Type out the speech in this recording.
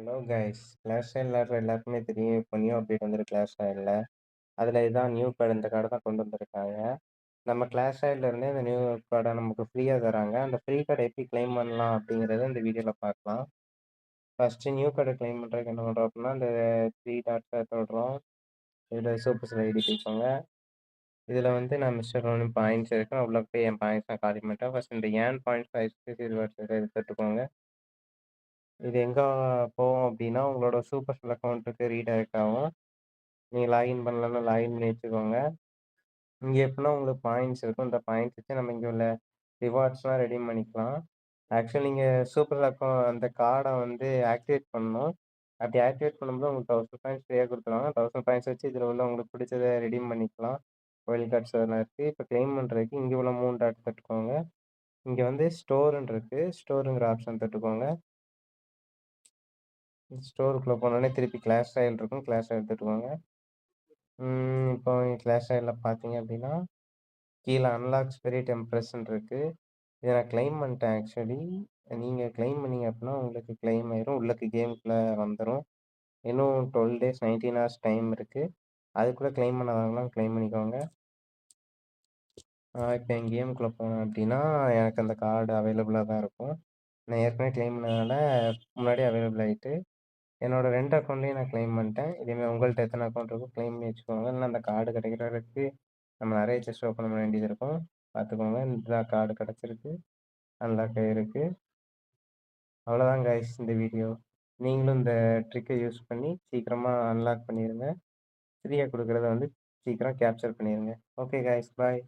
Hello guys! Clash Royal விளையாடுற எல்லாருக்குமே தெரியும். இப்போ நியூ அப்டேட் வந்திருக்கு கிளாஷ் ராயல்ல. அதில இதான் நியூ கார்டு இந்த கார்ட தான் கொண்டு வந்திருக்காங்க. நம்ம கிளாஷ் ராயல்ல இருந்தே இந்த நியூ கார்ட நமக்கு ஃப்ரீயா தராங்க. அந்த ஃப்ரீ கார்ட எப்படி கிளைம் பண்ணலாம் அப்படிங்கிறத இந்த வீடியோல பார்க்கலாம். ஃபர்ஸ்ட்டு நியூ கார்ட கிளைம் பண்றதுக்கு என்ன பண்றோம் அப்படின்னா, இந்த 3 டாட்ஸ தொடுறோம். இதில சூப்பர் செல் ஐடி போய்க்கோங்க. இதில வந்து நான் மிஸ்டர் ஒன் பாயிண்ட்ஸ் இருக்கு. நான் உள்ள போய் என் பாயிண்ட்ஸ் நான் காலி பண்ணிட்டேன். ஃபர்ஸ்ட் இந்த ஏர்ன் பாயிண்ட்ஸ் எக்ஸ்க்ளூசிவ் ரிவார்ட்ஸ் இத தொட்டுக்கோங்க. இது எங்க போகும் அப்டின்னா, உங்களோட சூப்பர் செல் அக்கவுண்ட்டுக்கு ரீடைரக்ட் ஆகும். நீங்க லாகின் பண்ணலன்னா லாகின் பண்ணி வச்சுக்கோங்க. இங்க எப்டின்னா உங்களுக்கு பாயிண்ட்ஸ் இருக்கும். இந்த பாயிண்ட்ஸ் வச்சு நம்ம இங்க உள்ள ரிவார்ட்ஸ்லாம் ரெடீம் பண்ணிக்கலாம். ஆக்சுவலி நீங்க சூப்பர் அந்த கார்ட வந்து ஆக்டிவேட் பண்ணணும். அப்டி ஆக்டிவேட் பண்ணும்போது உங்களுக்கு 1000 பாயிண்ட்ஸ் ஃப்ரீயா குடுத்துருவாங்க. 1000 பாயிண்ட்ஸ் வச்சு இதுல உள்ள உங்களுக்கு பிடிச்சத ரெடீம் பண்ணிக்கலாம். வைல்ட் கார்ட்ஸ் அதெல்லாம் இருக்கு. இப்ப கிளைம் பண்றதுக்கு இங்க உள்ள 3 டாட் தொட்டுக்கோங்க. இங்க வந்து ஸ்டோர்ன்னு இருக்கு. ஸ்டோர்ங்கிற ஆப்ஷன் தொட்டுக்கோங்க. ஸ்டோருக்குள்ள போனோனே திருப்பி கிளாஷ் ராயல் இருக்கும். கிளாஷ் ராயல் தொட்டுக்கோங்க. இப்போ கிளாஷ் ராயல்ல பார்த்தீங்க அப்டின்னா, கீழ அன்லாக் ஸ்பிரிட் எம்ப்ரஸ்ன்னு இருக்கு. இத நான் கிளைம் பண்ணிட்டேன் ஆக்சுவலி. நீங்க கிளைம் பண்ணீங்க அப்டின்னா, உங்களுக்கு கிளைம் ஆயிரும். உள்ளக்கு கேம்குள்ள வந்துரும். இன்னும் 12 டேஸ் 19 ஹார்ஸ் டைம் இருக்கு. அதுக்குள்ள கிளைம் பண்ணாதவங்கலாம் கிளைம் பண்ணிக்கோங்க. இப்ப என் கேமுக்குள்ள போனேன் அப்டின்னா, எனக்கு அந்த கார்டு அவைலபிளா தான் இருக்கும். நான் ஏற்கனவே கிளைம் பண்ணதுனால முன்னாடியே அவைலபிள் ஆயிட்டு என்னோட 2 அக்கவுண்ட்லயும் நான் கிளைம் பண்ணிட்டேன். இதேமாரி உங்கள்ட்ட எத்தன அக்கவுண்ட் இருக்கோ கிளைம் பண்ணி வச்சுக்கோங்க. இல்ல அந்த கார்டு கிடைக்கிற வரைக்கு நம்ம நெறைய செஸ்ட் ஓப்பன் பண்ண வேண்டியது இருக்கும். பார்த்துக்கோங்க. இதான் கார்டு கிடைச்சிருக்கு. அன்லாக் ஆயிருக்கு. அவ்வளோதான் கைஸ் இந்த வீடியோ. நீங்களும் இந்த ட்ரிக்க யூஸ் பண்ணி சீக்கிரமா அன்லாக் பண்ணிருங்க. ஃப்ரீயா குடுக்குறத வந்து சீக்கிரம் கேப்சர் பண்ணிருங்க. Okay guys bye.